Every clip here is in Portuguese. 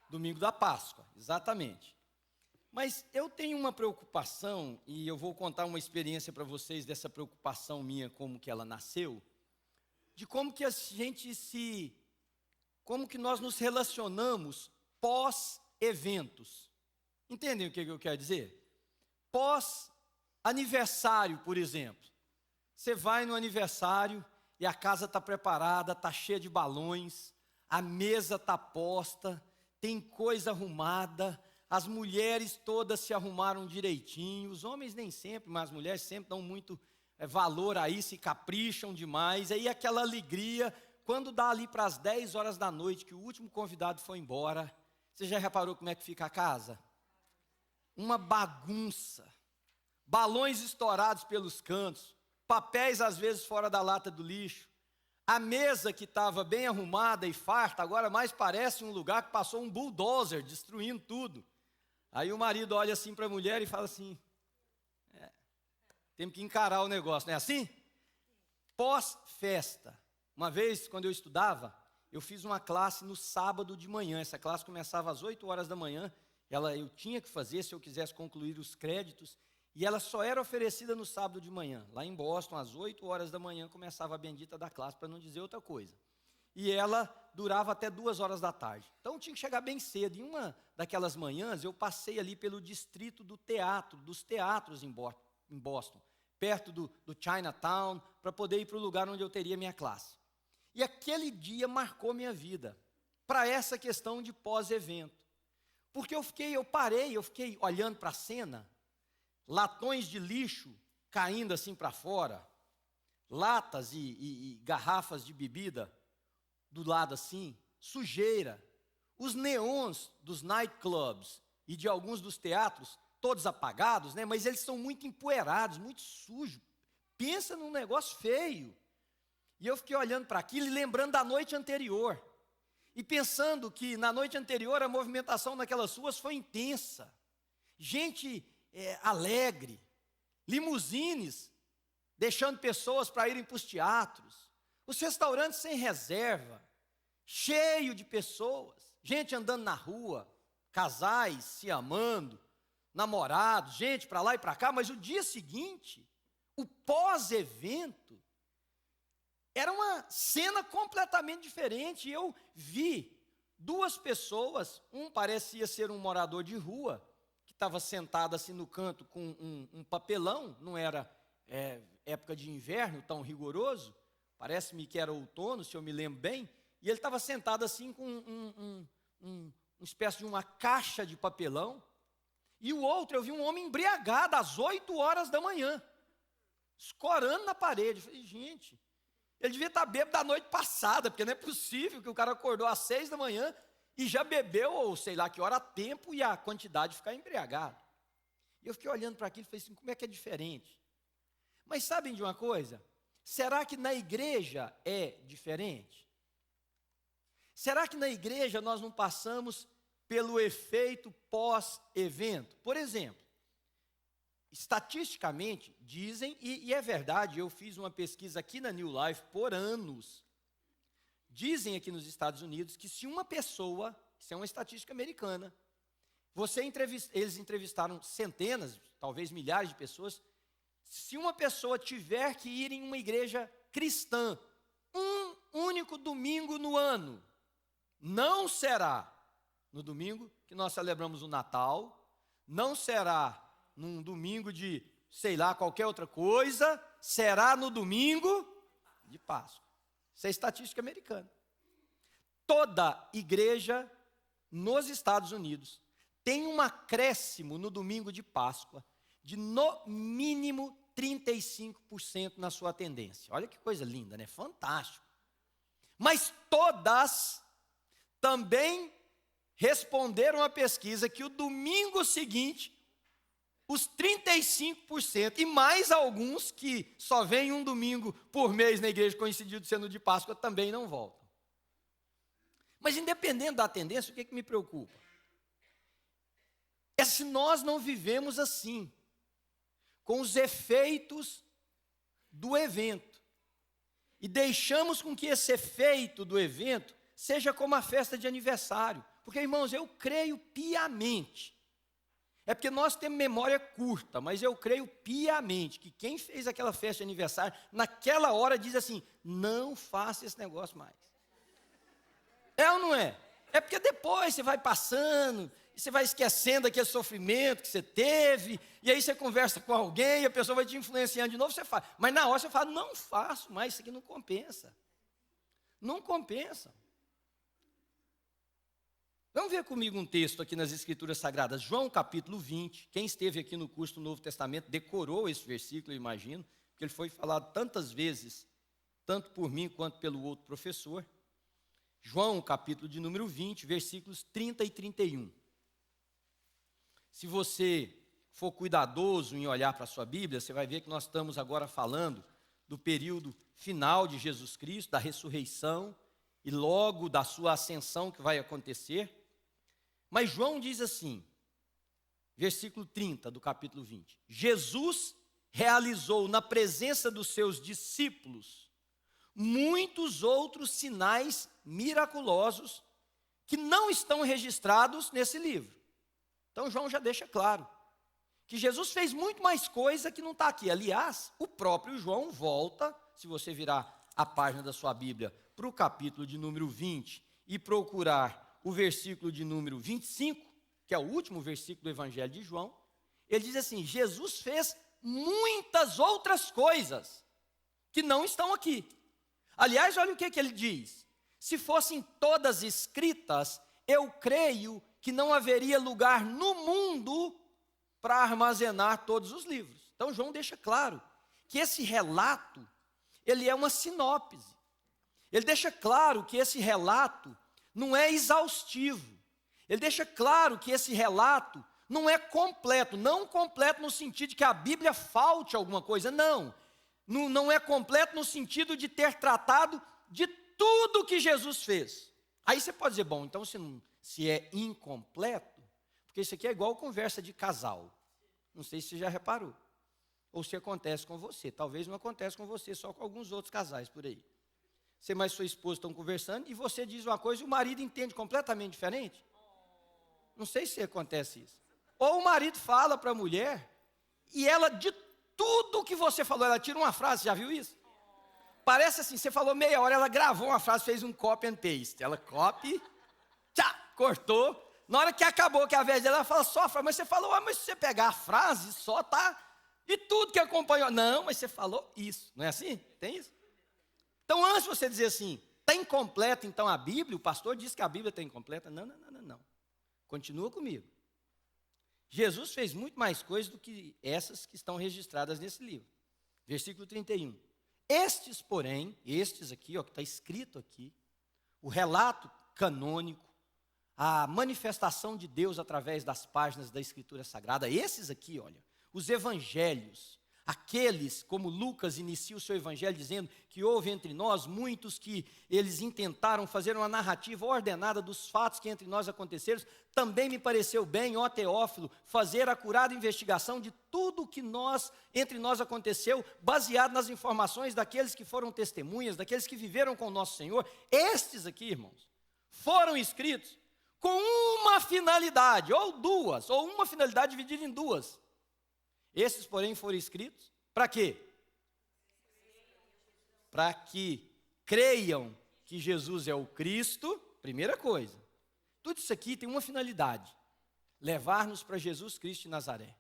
domingo da Páscoa, exatamente. Mas eu tenho uma preocupação, e eu vou contar uma experiência para vocês dessa preocupação minha, como que ela nasceu, de como que como que nós nos relacionamos pós-eventos. Entendem o que eu quero dizer? Pós-aniversário, por exemplo. Você vai no aniversário e a casa está preparada, está cheia de balões, a mesa está posta, tem coisa arrumada, as mulheres todas se arrumaram direitinho, os homens nem sempre, mas as mulheres sempre dão muito valor a isso e capricham demais. Aí aquela alegria, quando dá ali para as 10 horas da noite, que o último convidado foi embora, você já reparou como é que fica a casa? Uma bagunça, balões estourados pelos cantos, papéis às vezes fora da lata do lixo, a mesa que estava bem arrumada e farta, agora mais parece um lugar que passou um bulldozer destruindo tudo. Aí o marido olha assim para a mulher e fala assim, temos que encarar o negócio, não é assim? Pós-festa. Uma vez, quando eu estudava, eu fiz uma classe no sábado de manhã. Essa classe começava às 8 horas da manhã. Eu tinha que fazer se eu quisesse concluir os créditos. E ela só era oferecida no sábado de manhã. Lá em Boston, às 8 horas da manhã, começava a bendita da classe, para não dizer outra coisa. E ela durava até 2 horas da tarde. Então eu tinha que chegar bem cedo. Em uma daquelas manhãs, eu passei ali pelo distrito do teatro, dos teatros em Boston, perto do Chinatown, para poder ir para o lugar onde eu teria minha classe. E aquele dia marcou minha vida, para essa questão de pós-evento. Porque eu fiquei olhando para a cena, latões de lixo caindo assim para fora, latas e garrafas de bebida do lado assim, sujeira, os neons dos nightclubs e de alguns dos teatros, todos apagados, né? Mas eles são muito empoeirados, muito sujos. Pensa num negócio feio. E eu fiquei olhando para aquilo e lembrando da noite anterior. E pensando que na noite anterior a movimentação naquelas ruas foi intensa. Gente alegre, limusines deixando pessoas para irem para os teatros, os restaurantes sem reserva, cheio de pessoas, gente andando na rua, casais se amando, namorados, gente para lá e para cá. Mas o dia seguinte, o pós-evento, era uma cena completamente diferente. Eu vi 2 pessoas, um parecia ser um morador de rua, que estava sentado assim no canto com um papelão, não era época de inverno tão rigoroso, parece-me que era outono, se eu me lembro bem, e ele estava sentado assim com uma espécie de uma caixa de papelão, e o outro, eu vi um homem embriagado às 8 horas da manhã, escorando na parede. Eu falei, gente, ele devia estar bêbado da noite passada, porque não é possível que o cara acordou às 6 da manhã e já bebeu, ou sei lá que hora, a tempo e a quantidade de ficar embriagado. E eu fiquei olhando para aquilo e falei assim, como é que é diferente? Mas sabem de uma coisa? Será que na igreja é diferente? Será que na igreja nós não passamos pelo efeito pós-evento? Por exemplo, estatisticamente dizem, e é verdade, eu fiz uma pesquisa aqui na New Life por anos, dizem aqui nos Estados Unidos que se uma pessoa, isso é uma estatística americana, eles entrevistaram centenas, talvez milhares de pessoas, se uma pessoa tiver que ir em uma igreja cristã, um único domingo no ano, não será no domingo que nós celebramos o Natal, não será num domingo de, sei lá, qualquer outra coisa, será no domingo de Páscoa. Isso é estatística americana. Toda igreja nos Estados Unidos tem um acréscimo no domingo de Páscoa de no mínimo 35% na sua atendência. Olha que coisa linda, né? Fantástico. Mas todas também responderam à pesquisa que o domingo seguinte, os 35% e mais alguns que só vêm um domingo por mês na igreja, coincidido sendo de Páscoa, também não voltam. Mas independente da tendência, o que me preocupa? É se nós não vivemos assim, com os efeitos do evento, e deixamos com que esse efeito do evento seja como a festa de aniversário. Porque, irmãos, eu creio piamente. É porque nós temos memória curta, mas eu creio piamente que quem fez aquela festa de aniversário, naquela hora diz assim, não faça esse negócio mais. É ou não é? É porque depois você vai passando, e você vai esquecendo aquele sofrimento que você teve, e aí você conversa com alguém, e a pessoa vai te influenciando de novo, você faz. Mas na hora você fala, não faço mais, isso aqui não compensa. Não compensa. Vamos ver comigo um texto aqui nas Escrituras Sagradas, João capítulo 20. Quem esteve aqui no curso do Novo Testamento decorou esse versículo, eu imagino, porque ele foi falado tantas vezes, tanto por mim quanto pelo outro professor. João capítulo de número 20, versículos 30 e 31. Se você for cuidadoso em olhar para a sua Bíblia, você vai ver que nós estamos agora falando do período final de Jesus Cristo, da ressurreição, e logo da sua ascensão que vai acontecer. Mas João diz assim, versículo 30 do capítulo 20. Jesus realizou na presença dos seus discípulos muitos outros sinais miraculosos que não estão registrados nesse livro. Então João já deixa claro que Jesus fez muito mais coisa que não está aqui. Aliás, o próprio João volta, se você virar a página da sua Bíblia, para o capítulo de número 20 e procurar o versículo de número 25, que é o último versículo do Evangelho de João, ele diz assim, Jesus fez muitas outras coisas que não estão aqui. Aliás, olha o que ele diz. Se fossem todas escritas, eu creio que não haveria lugar no mundo para armazenar todos os livros. Então João deixa claro que esse relato, ele é uma sinopse. Ele deixa claro que esse relato não é exaustivo. Ele deixa claro que esse relato não é completo. Não completo no sentido de que a Bíblia falte alguma coisa, não. Não é completo no sentido de ter tratado de tudo que Jesus fez. Aí você pode dizer, bom, então se é incompleto, porque isso aqui é igual conversa de casal. Não sei se você já reparou. Ou se acontece com você. Talvez não acontece com você, só com alguns outros casais por aí. Você mais sua esposa estão conversando e você diz uma coisa e o marido entende completamente diferente. Não sei se acontece isso. Ou o marido fala para a mulher e ela, de tudo que você falou, ela tira uma frase, já viu isso? Parece assim, você falou meia hora, ela gravou uma frase, fez um copy and paste. Ela copy, cortou. Na hora que acabou, que é a vez dela, ela fala só a frase. Mas você falou, mas se você pegar a frase, só tá de tudo que acompanhou. Não, mas você falou isso. Não é assim? Tem isso? Então, antes de você dizer assim, está incompleta então a Bíblia, o pastor disse que a Bíblia está incompleta. Não. Continua comigo. Jesus fez muito mais coisas do que essas que estão registradas nesse livro. Versículo 31. Estes, porém, estes aqui, ó, que está escrito aqui, o relato canônico, a manifestação de Deus através das páginas da Escritura Sagrada, esses aqui, olha, os evangelhos, aqueles, como Lucas inicia o seu evangelho dizendo que houve entre nós muitos que eles intentaram fazer uma narrativa ordenada dos fatos que entre nós aconteceram, também me pareceu bem, ó Teófilo, fazer acurada investigação de tudo o que entre nós aconteceu, baseado nas informações daqueles que foram testemunhas, daqueles que viveram com o nosso Senhor. Estes aqui, irmãos, foram escritos com uma finalidade, ou duas, ou uma finalidade dividida em duas. Esses, porém, foram escritos para quê? Para que creiam que Jesus é o Cristo, primeira coisa. Tudo isso aqui tem uma finalidade: levar-nos para Jesus Cristo de Nazaré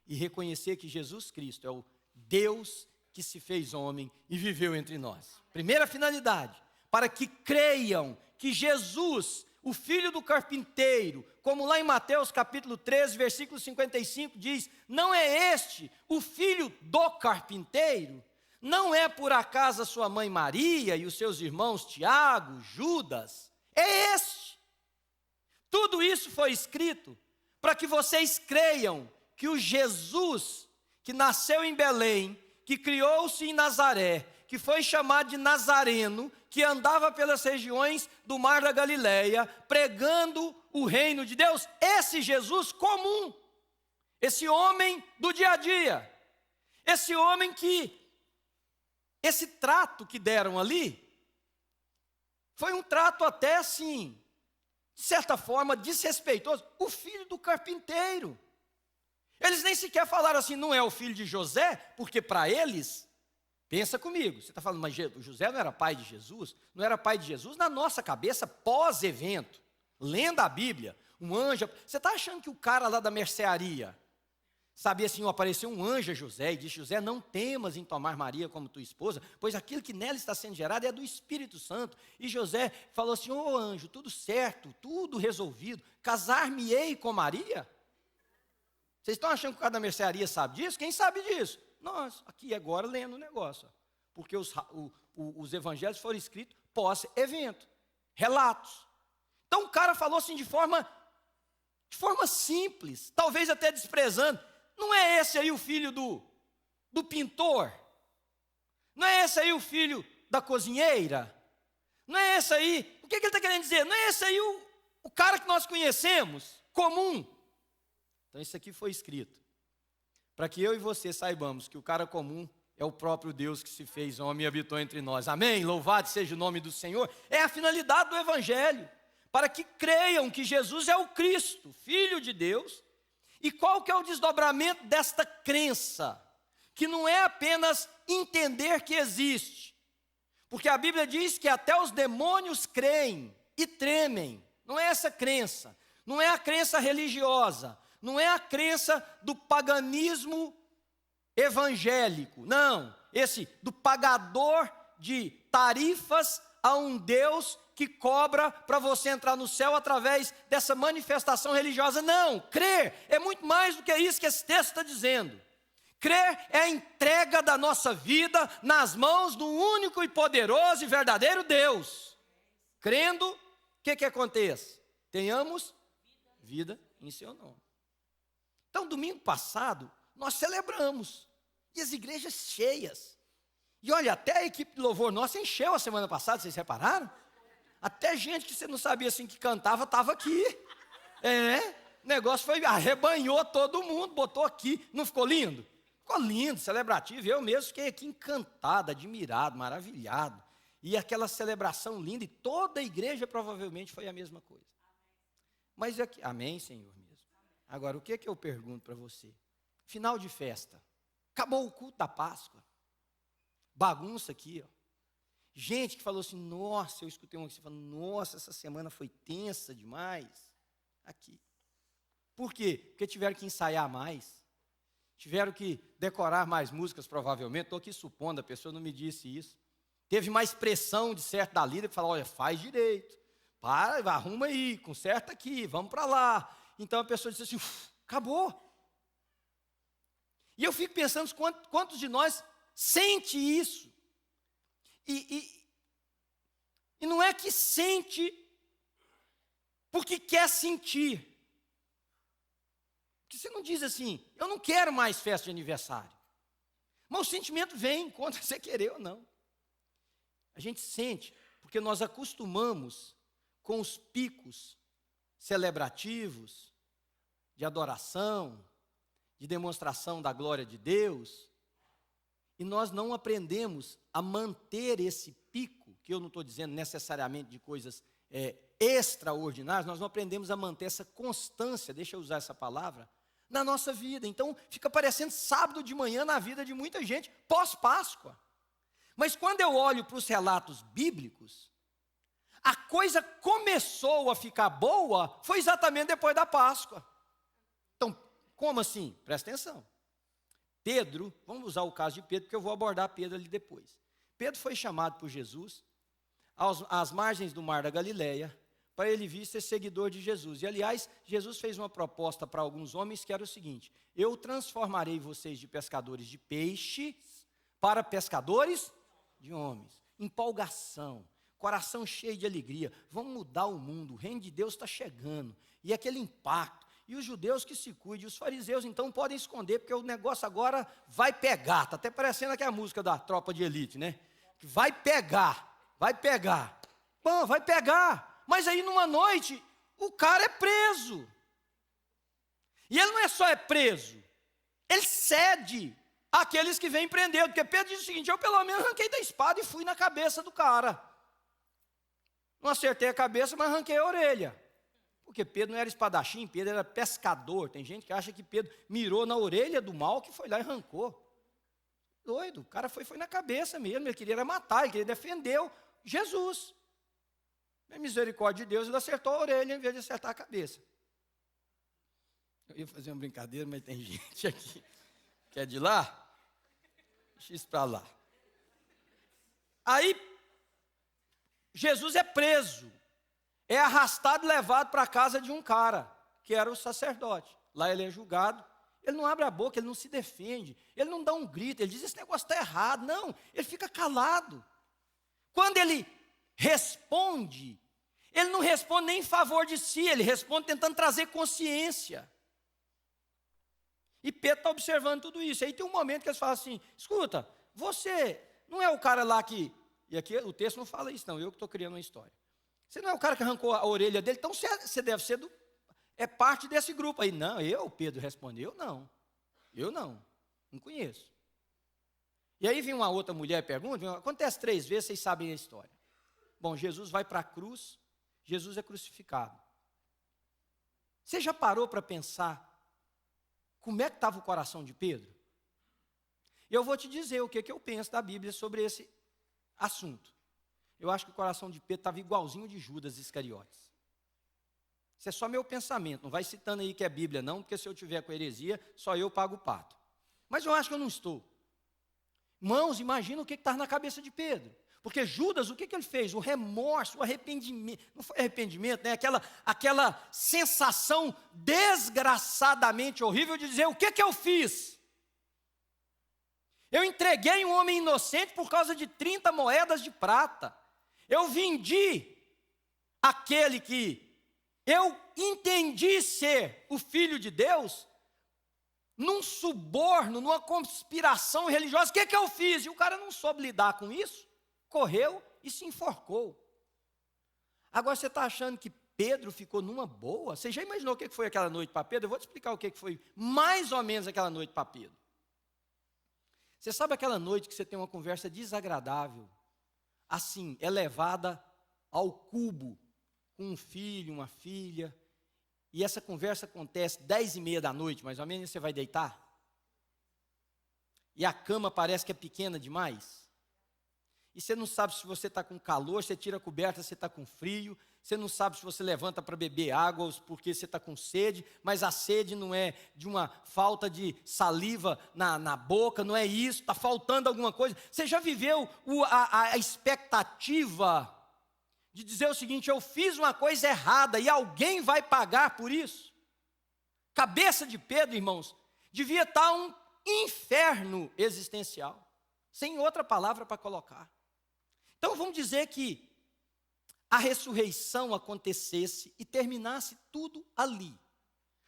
e reconhecer que Jesus Cristo é o Deus que se fez homem e viveu entre nós. Primeira finalidade, para que creiam que Jesus, o filho do carpinteiro, como lá em Mateus capítulo 13, versículo 55 diz, não é este o filho do carpinteiro? Não é por acaso a sua mãe Maria e os seus irmãos Tiago, Judas? É este. Tudo isso foi escrito para que vocês creiam que o Jesus que nasceu em Belém, que criou-se em Nazaré, que foi chamado de Nazareno, que andava pelas regiões do Mar da Galileia, pregando o reino de Deus, esse Jesus comum, esse homem do dia a dia, esse homem que, esse trato que deram ali, foi um trato até assim, de certa forma, desrespeitoso. O filho do carpinteiro. Eles nem sequer falaram assim, não é o filho de José, porque para eles, pensa comigo, você está falando, mas José não era pai de Jesus? Não era pai de Jesus? Na nossa cabeça, pós-evento, lendo a Bíblia, um anjo, você está achando que o cara lá da mercearia, sabia assim, apareceu um anjo a José e disse, José, não temas em tomar Maria como tua esposa, pois aquilo que nela está sendo gerado é do Espírito Santo. E José falou assim, ô anjo, tudo certo, tudo resolvido, casar-me-ei com Maria? Vocês estão achando que o cara da mercearia sabe disso? Quem sabe disso? Nós, aqui agora lendo o negócio. Porque os evangelhos foram escritos pós-evento, relatos. Então o cara falou assim de forma simples, talvez até desprezando. Não é esse aí o filho do pintor? Não é esse aí o filho da cozinheira? Não é esse aí? O que ele está querendo dizer? Não é esse aí o cara que nós conhecemos, comum? Então isso aqui foi escrito para que eu e você saibamos que o cara comum é o próprio Deus que se fez homem e habitou entre nós. Amém? Louvado seja o nome do Senhor. É a finalidade do Evangelho, para que creiam que Jesus é o Cristo, Filho de Deus. E qual que é o desdobramento desta crença? Que não é apenas entender que existe, porque a Bíblia diz que até os demônios creem e tremem. Não é essa crença, não é a crença religiosa, não é a crença do paganismo evangélico, não, esse do pagador de tarifas a um Deus que cobra para você entrar no céu através dessa manifestação religiosa. Não, crer é muito mais do que isso que esse texto está dizendo. Crer é a entrega da nossa vida nas mãos do único e poderoso e verdadeiro Deus. Crendo, o que acontece? Tenhamos vida em seu nome. Então, domingo passado, nós celebramos, e as igrejas cheias. E olha, até a equipe de louvor nossa encheu a semana passada, vocês repararam? Até gente que você não sabia assim que cantava, estava aqui. O negócio foi, arrebanhou todo mundo, botou aqui, não ficou lindo? Ficou lindo, celebrativo, eu mesmo fiquei aqui encantado, admirado, maravilhado. E aquela celebração linda, e toda a igreja provavelmente foi a mesma coisa. Mas aqui, amém, Senhor mesmo. Agora, o que eu pergunto para você? Final de festa, acabou o culto da Páscoa, bagunça aqui, ó. Gente que falou assim, nossa, eu escutei um que falou, nossa, essa semana foi tensa demais, aqui. Por quê? Porque tiveram que ensaiar mais, tiveram que decorar mais músicas, provavelmente, estou aqui supondo, a pessoa não me disse isso. Teve mais pressão de certo da líder, que falou, olha, faz direito, arruma aí, conserta aqui, vamos para lá. Então a pessoa disse assim, acabou. E eu fico pensando quantos de nós sente isso. E não é que sente porque quer sentir. Porque você não diz assim, eu não quero mais festa de aniversário. Mas o sentimento vem, quando você querer ou não. A gente sente, porque nós acostumamos com os picos celebrativos, de adoração, de demonstração da glória de Deus, e nós não aprendemos a manter esse pico, que eu não estou dizendo necessariamente de coisas extraordinárias, nós não aprendemos a manter essa constância, deixa eu usar essa palavra, na nossa vida. Então, fica parecendo sábado de manhã na vida de muita gente, pós-Páscoa. Mas quando eu olho para os relatos bíblicos, a coisa começou a ficar boa, foi exatamente depois da Páscoa. Então, como assim? Presta atenção. Pedro, vamos usar o caso de Pedro, porque eu vou abordar Pedro ali depois. Pedro foi chamado por Jesus às margens do mar da Galileia, para ele vir ser seguidor de Jesus. E, aliás, Jesus fez uma proposta para alguns homens que era o seguinte, eu transformarei vocês de pescadores de peixes para pescadores de homens. Empolgação, coração cheio de alegria, vamos mudar o mundo, o reino de Deus está chegando, e aquele impacto. E os judeus que se cuidem, os fariseus então podem esconder, porque o negócio agora vai pegar, está até parecendo aquela música da tropa de elite, né? Que vai pegar, bom, vai pegar, mas aí numa noite, o cara é preso, e ele não é só preso, ele cede àqueles que vêm prender, porque Pedro diz o seguinte, eu pelo menos arranquei da espada e fui na cabeça do cara, Não acertei a cabeça, mas arranquei a orelha. Porque Pedro não era espadachim, Pedro era pescador. Tem gente que acha que Pedro mirou na orelha do mal, que foi lá e arrancou. Doido, o cara foi na cabeça mesmo, ele queria matar, ele queria defender Jesus. Na misericórdia de Deus, ele acertou a orelha em vez de acertar a cabeça. Eu ia fazer uma brincadeira, mas tem gente aqui que é de lá. Deixa isso para lá. Aí, Jesus é preso, é arrastado e levado para a casa de um cara, que era o sacerdote. Lá ele é julgado, ele não abre a boca, ele não se defende, ele não dá um grito, ele diz, esse negócio está errado. Não, ele fica calado. Quando ele responde, ele não responde nem em favor de si, ele responde tentando trazer consciência. E Pedro está observando tudo isso. Aí tem um momento que eles falam assim, escuta, você não é o cara lá que... E aqui o texto não fala isso, não, eu que estou criando uma história. Você não é o cara que arrancou a orelha dele, então você deve ser é parte desse grupo aí. Não, Pedro respondeu, eu não conheço. E aí vem uma outra mulher e pergunta, acontece 3 vezes, vocês sabem a história. Bom, Jesus vai para a cruz, Jesus é crucificado. Você já parou para pensar como é que estava o coração de Pedro? Eu vou te dizer o que eu penso da Bíblia sobre esse assunto. Eu acho que o coração de Pedro estava igualzinho de Judas Iscariotes. Isso é só meu pensamento, não vai citando aí que é Bíblia não, porque se eu tiver com heresia, só eu pago o pato. Mas eu acho que eu não estou. Irmãos, imagina o que estava na cabeça de Pedro. Porque Judas, o que ele fez? O remorso, o arrependimento, não foi arrependimento, né? Aquela sensação desgraçadamente horrível de dizer, o que eu fiz? Eu entreguei um homem inocente por causa de 30 moedas de prata. Eu vendi aquele que eu entendi ser o Filho de Deus, num suborno, numa conspiração religiosa. O que eu fiz? E o cara não soube lidar com isso, correu e se enforcou. Agora você está achando que Pedro ficou numa boa? Você já imaginou o que foi aquela noite para Pedro? Eu vou te explicar o que foi mais ou menos aquela noite para Pedro. Você sabe aquela noite que você tem uma conversa desagradável, assim, elevada ao cubo, com um filho, uma filha, e essa conversa acontece 10h30 da noite, mais ou menos, e você vai deitar? E a cama parece que é pequena demais? E você não sabe se você está com calor, você tira a coberta, você está com frio, você não sabe se você levanta para beber água ou porque você está com sede, mas a sede não é de uma falta de saliva na boca, não é isso, está faltando alguma coisa. Você já viveu a expectativa de dizer o seguinte, eu fiz uma coisa errada e alguém vai pagar por isso? Cabeça de Pedro, irmãos, devia estar um inferno existencial, sem outra palavra para colocar. Então vamos dizer que a ressurreição acontecesse e terminasse tudo ali.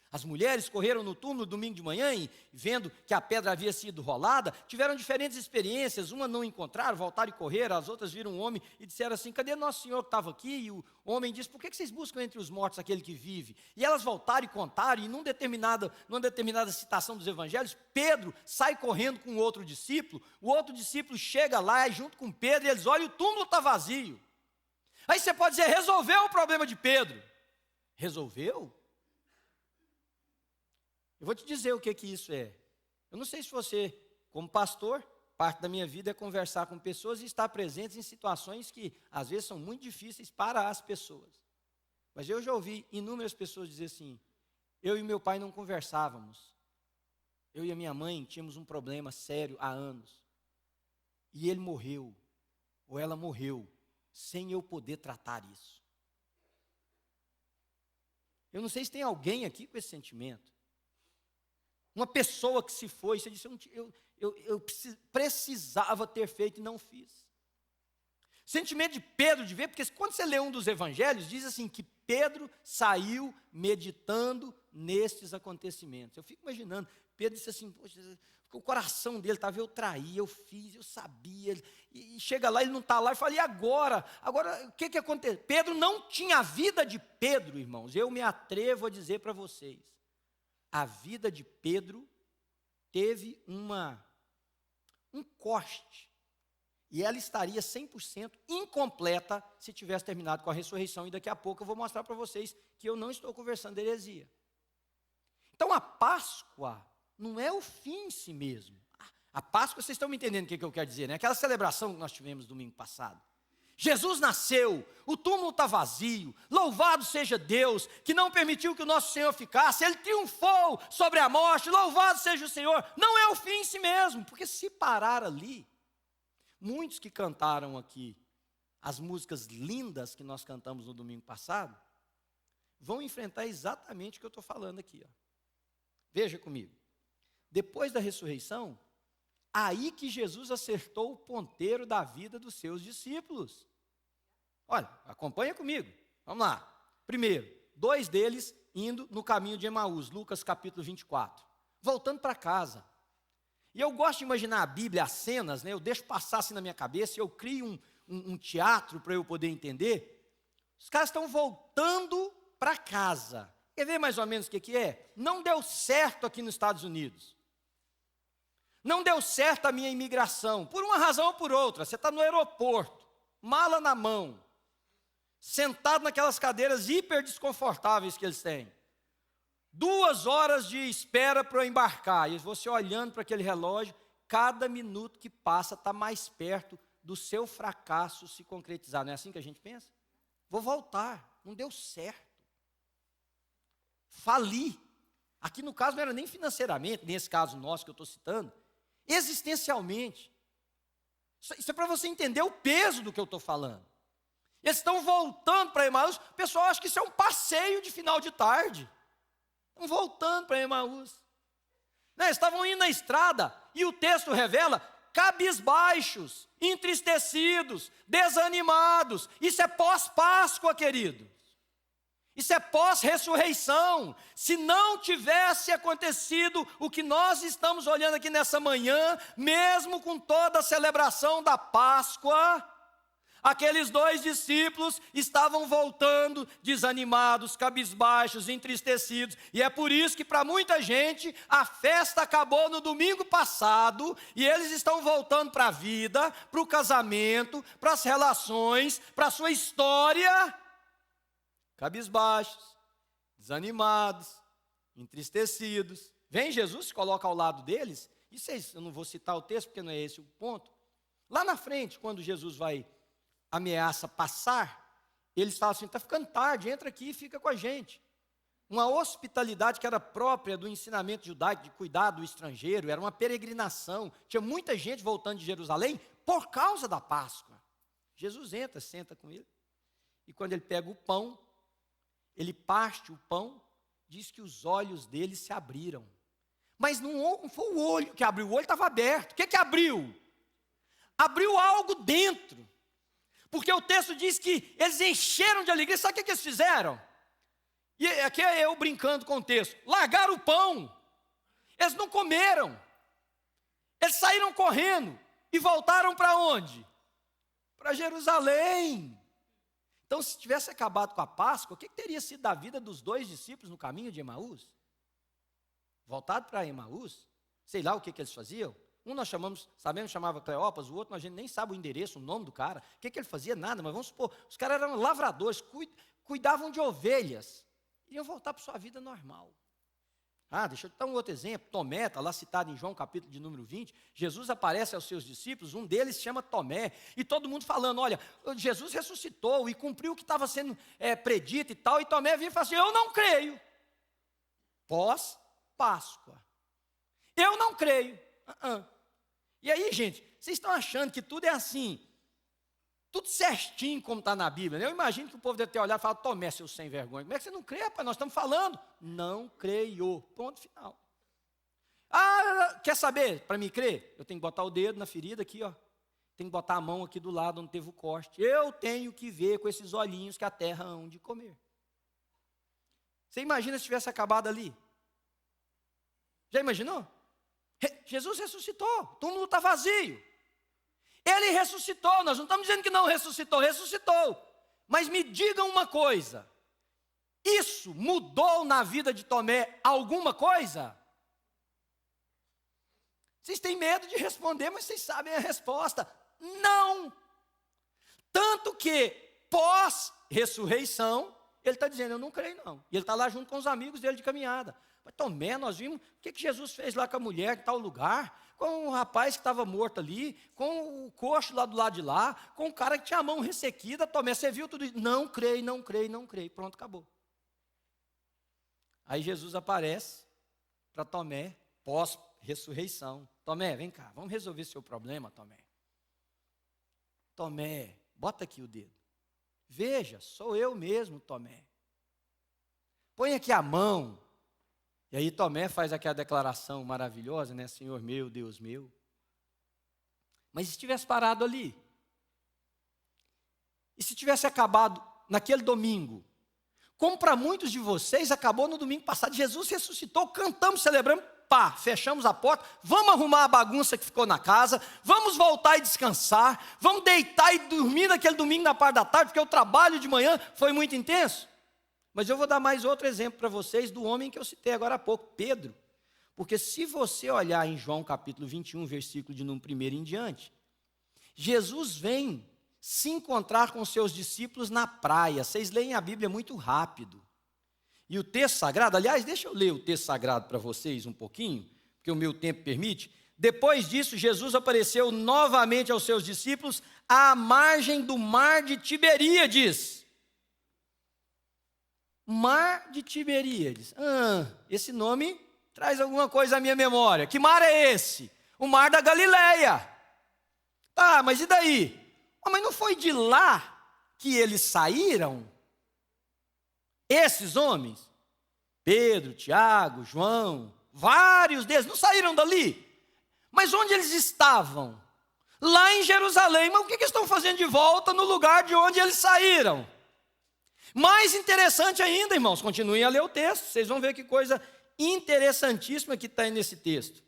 As mulheres correram no túmulo domingo de manhã e, vendo que a pedra havia sido rolada, tiveram diferentes experiências. Uma não encontraram, voltaram e correram, as outras viram um homem e disseram assim, cadê Nosso Senhor que estava aqui? E o homem disse, por que vocês buscam entre os mortos aquele que vive? E elas voltaram e contaram, e numa determinada citação dos evangelhos, Pedro sai correndo com outro discípulo, o outro discípulo chega lá junto com Pedro e eles olham, o túmulo está vazio. Aí você pode dizer, resolveu o problema de Pedro. Resolveu? Eu vou te dizer o que isso é. Eu não sei se você, como pastor, parte da minha vida é conversar com pessoas e estar presente em situações que, às vezes, são muito difíceis para as pessoas. Mas eu já ouvi inúmeras pessoas dizer assim, eu e meu pai não conversávamos. Eu e a minha mãe tínhamos um problema sério há anos. E ele morreu, ou ela morreu, sem eu poder tratar isso. Eu não sei se tem alguém aqui com esse sentimento. Uma pessoa que se foi, você disse, eu precisava ter feito e não fiz. Sentimento de Pedro de ver, porque quando você lê um dos evangelhos, diz assim, que Pedro saiu meditando nestes acontecimentos. Eu fico imaginando, Pedro disse assim, poxa, o coração dele estava, eu traí, eu fiz, eu sabia, e chega lá, ele não está lá, e fala, e agora? Agora, o que aconteceu? Pedro não tinha a vida de Pedro, irmãos, eu me atrevo a dizer para vocês. A vida de Pedro teve um corte. E ela estaria 100% incompleta se tivesse terminado com a ressurreição. E daqui a pouco eu vou mostrar para vocês que eu não estou conversando de heresia. Então a Páscoa não é o fim em si mesmo. A Páscoa, vocês estão me entendendo o que eu quero dizer, né? Aquela celebração que nós tivemos domingo passado. Jesus nasceu, o túmulo está vazio, louvado seja Deus, que não permitiu que o nosso Senhor ficasse, Ele triunfou sobre a morte, louvado seja o Senhor. Não é o fim em si mesmo, porque se parar ali, muitos que cantaram aqui as músicas lindas que nós cantamos no domingo passado, vão enfrentar exatamente o que eu estou falando aqui. Ó. Veja comigo. Depois da ressurreição, aí que Jesus acertou o ponteiro da vida dos seus discípulos. Olha, acompanha comigo. Vamos lá. Primeiro, 2 deles indo no caminho de Emaús, Lucas capítulo 24. Voltando para casa. E eu gosto de imaginar a Bíblia, as cenas, né? Eu deixo passar assim na minha cabeça e eu crio um teatro para eu poder entender. Os caras estão voltando para casa. Quer ver mais ou menos o que é? Não deu certo aqui nos Estados Unidos. Não deu certo a minha imigração, por uma razão ou por outra. Você está no aeroporto, mala na mão, sentado naquelas cadeiras hiper desconfortáveis que eles têm. 2 horas de espera para eu embarcar. E você olhando para aquele relógio, cada minuto que passa está mais perto do seu fracasso se concretizar. Não é assim que a gente pensa? Vou voltar, não deu certo. Fali. Aqui no caso não era nem financeiramente, nesse caso nosso que eu estou citando, existencialmente. Isso é para você entender o peso do que eu estou falando. Eles estão voltando para Emaús, o pessoal acha que isso é um passeio de final de tarde. Estão voltando para Emaús. Né, estavam indo na estrada, e o texto revela, cabisbaixos, entristecidos, desanimados. Isso é pós-Páscoa, queridos. Isso é pós-ressurreição. Se não tivesse acontecido o que nós estamos olhando aqui nessa manhã, mesmo com toda a celebração da Páscoa, aqueles 2 discípulos estavam voltando desanimados, cabisbaixos, entristecidos. E é por isso que para muita gente a festa acabou no domingo passado e eles estão voltando para a vida, para o casamento, para as relações, para a sua história, cabisbaixos, desanimados, entristecidos. Vem Jesus, se coloca ao lado deles. Eu não vou citar o texto porque não é esse o ponto. Lá na frente, quando Jesus vai ameaça passar, eles falam assim, está ficando tarde, entra aqui e fica com a gente. Uma hospitalidade que era própria do ensinamento judaico, de cuidar do estrangeiro, era uma peregrinação, tinha muita gente voltando de Jerusalém por causa da Páscoa. Jesus entra, senta com ele, e quando ele pega o pão, ele parte o pão, diz que os olhos dele se abriram. Mas não foi o olho que abriu, o olho estava aberto. O que abriu? Abriu algo dentro. Porque o texto diz que eles encheram de alegria. Sabe o que eles fizeram? E aqui é eu brincando com o texto. Largaram o pão. Eles não comeram. Eles saíram correndo. E voltaram para onde? Para Jerusalém. Então, se tivesse acabado com a Páscoa, o que teria sido da vida dos 2 discípulos no caminho de Emaús? Voltado para Emaús? Sei lá o que eles faziam. Um nós sabemos chamava Cleópas, o outro a gente nem sabe o endereço, o nome do cara. O que ele fazia? Nada, mas vamos supor, os caras eram lavradores, cuidavam de ovelhas. Iriam voltar para sua vida normal. Deixa eu te dar um outro exemplo. Tomé, está lá citado em João capítulo de número 20. Jesus aparece aos seus discípulos, um deles se chama Tomé. E todo mundo falando, olha, Jesus ressuscitou e cumpriu o que estava sendo predito e tal. E Tomé vinha e fala assim, eu não creio. Pós-Páscoa. Eu não creio. E aí, gente, vocês estão achando que tudo é assim, tudo certinho como está na Bíblia, né? Eu imagino que o povo deve ter olhado e falado, Tomé, seu sem vergonha, como é que você não crê, rapaz? Nós estamos falando. Não creio, ponto final. Quer saber, para mim crer? Eu tenho que botar o dedo na ferida aqui, ó. Tenho que botar a mão aqui do lado onde teve o corte. Eu tenho que ver com esses olhinhos que a terra hão de comer. Você imagina se tivesse acabado ali? Já imaginou? Jesus ressuscitou, o túmulo está vazio. Ele ressuscitou, nós não estamos dizendo que não ressuscitou, ressuscitou. Mas me digam uma coisa, isso mudou na vida de Tomé alguma coisa? Vocês têm medo de responder, mas vocês sabem a resposta. não. Tanto que, pós-ressurreição, ele está dizendo, eu não creio não. E ele está lá junto com os amigos dele de caminhada. Mas Tomé, nós vimos o que Jesus fez lá com a mulher em tal lugar, com o rapaz que estava morto ali, com o coxo lá do lado de lá, com o cara que tinha a mão ressequida. Tomé, você viu tudo isso? Não creio, não creio, não creio. Pronto, acabou. Aí Jesus aparece para Tomé, pós-ressurreição. Tomé, vem cá, vamos resolver seu problema, Tomé. Tomé, bota aqui o dedo. Veja, sou eu mesmo, Tomé. Põe aqui a mão. E aí Tomé faz aquela declaração maravilhosa, né? Senhor meu, Deus meu. Mas se tivesse parado ali, e se tivesse acabado naquele domingo, como para muitos de vocês acabou no domingo passado, Jesus ressuscitou, cantamos, celebramos, pá, fechamos a porta, vamos arrumar a bagunça que ficou na casa, vamos voltar e descansar, vamos deitar e dormir naquele domingo na parte da tarde, porque o trabalho de manhã foi muito intenso. Mas eu vou dar mais outro exemplo para vocês do homem que eu citei agora há pouco, Pedro. Porque se você olhar em João capítulo 21, versículo de número 1 em diante, Jesus vem se encontrar com seus discípulos na praia. Vocês leem a Bíblia muito rápido. E o texto sagrado, aliás, deixa eu ler o texto sagrado para vocês um pouquinho, porque o meu tempo permite. Depois disso, Jesus apareceu novamente aos seus discípulos à margem do mar de Tiberíades. Mar de Tiberíades. Esse nome traz alguma coisa à minha memória. Que mar é esse? O mar da Galileia. Tá, mas e daí? Mas não foi de lá que eles saíram? Esses homens? Pedro, Tiago, João, vários deles, não saíram dali? Mas onde eles estavam? Lá em Jerusalém. Mas o que estão fazendo de volta no lugar de onde eles saíram? Mais interessante ainda, irmãos, continuem a ler o texto, vocês vão ver que coisa interessantíssima que está aí nesse texto.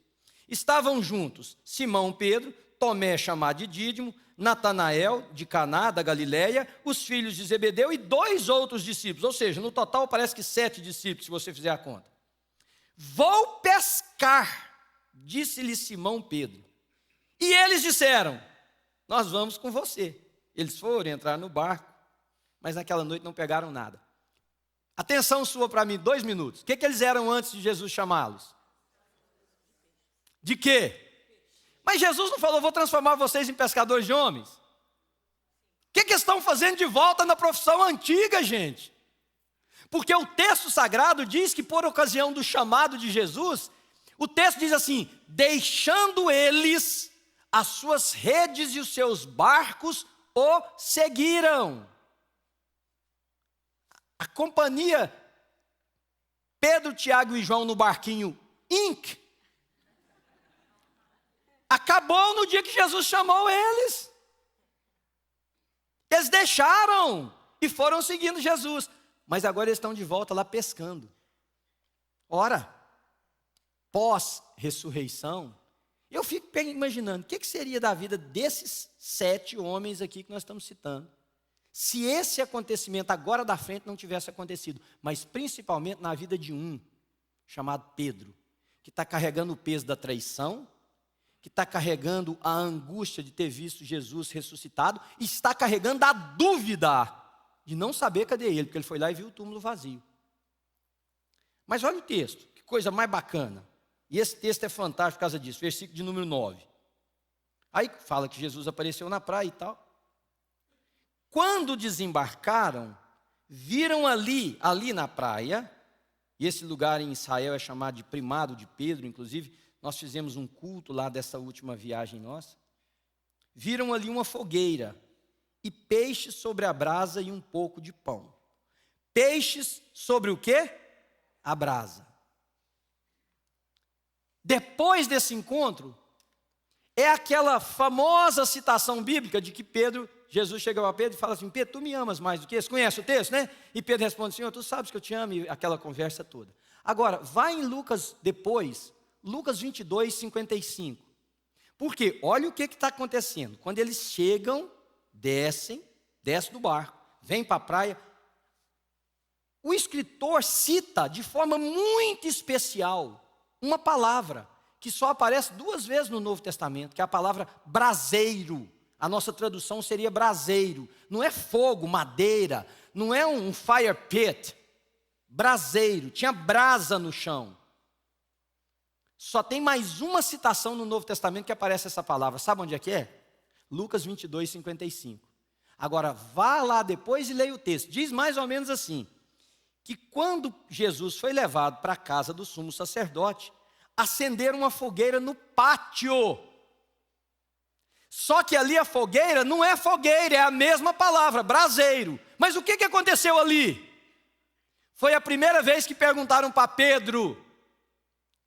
Estavam juntos Simão Pedro, Tomé chamado de Dídimo, Natanael de Caná da Galileia, os filhos de Zebedeu e 2 outros discípulos, ou seja, no total parece que 7 discípulos, se você fizer a conta. Vou pescar, disse-lhe Simão Pedro. E eles disseram, nós vamos com você. Eles foram entrar no barco, mas naquela noite não pegaram nada. Atenção sua para mim, 2 minutos. O que eles eram antes de Jesus chamá-los? De quê? Mas Jesus não falou, vou transformar vocês em pescadores de homens? O que estão fazendo de volta na profissão antiga, gente? Porque o texto sagrado diz que por ocasião do chamado de Jesus, o texto diz assim, deixando eles as suas redes e os seus barcos o seguiram. A companhia Pedro, Tiago e João no barquinho Inc. acabou no dia que Jesus chamou eles. Eles deixaram e foram seguindo Jesus. Mas agora eles estão de volta lá pescando. Ora, pós-ressurreição, eu fico imaginando, o que seria da vida desses 7 homens aqui que nós estamos citando? Se esse acontecimento agora da frente não tivesse acontecido, mas principalmente na vida de um, chamado Pedro, que está carregando o peso da traição, que está carregando a angústia de ter visto Jesus ressuscitado, e está carregando a dúvida de não saber cadê ele, porque ele foi lá e viu o túmulo vazio. Mas olha o texto, que coisa mais bacana. E esse texto é fantástico por causa disso, versículo de número 9. Aí fala que Jesus apareceu na praia e tal. Quando desembarcaram, viram ali na praia, e esse lugar em Israel é chamado de Primado de Pedro, inclusive, nós fizemos um culto lá dessa última viagem nossa. Viram ali uma fogueira, e peixes sobre a brasa e um pouco de pão. Peixes sobre o quê? A brasa. Depois desse encontro, é aquela famosa citação bíblica de que Jesus chega para Pedro e fala assim, Pedro, tu me amas mais do que isso? Conhece o texto, né? E Pedro responde, Senhor, tu sabes que eu te amo, e aquela conversa toda. Agora, vai em Lucas depois, Lucas 22, 55. Porque olha o que está acontecendo. Quando eles chegam, descem do barco, vêm para a praia. O escritor cita de forma muito especial uma palavra que só aparece 2 vezes no Novo Testamento, que é a palavra braseiro. A nossa tradução seria braseiro. Não é fogo, madeira, não é um fire pit. Braseiro, tinha brasa no chão. Só tem mais uma citação no Novo Testamento que aparece essa palavra. Sabe onde é que é? Lucas 22, 55. Agora, vá lá depois e leia o texto. Diz mais ou menos assim, que quando Jesus foi levado para a casa do sumo sacerdote, acenderam uma fogueira no pátio. Só que ali a fogueira não é fogueira, é a mesma palavra, braseiro. Mas o que aconteceu ali? Foi a primeira vez que perguntaram para Pedro,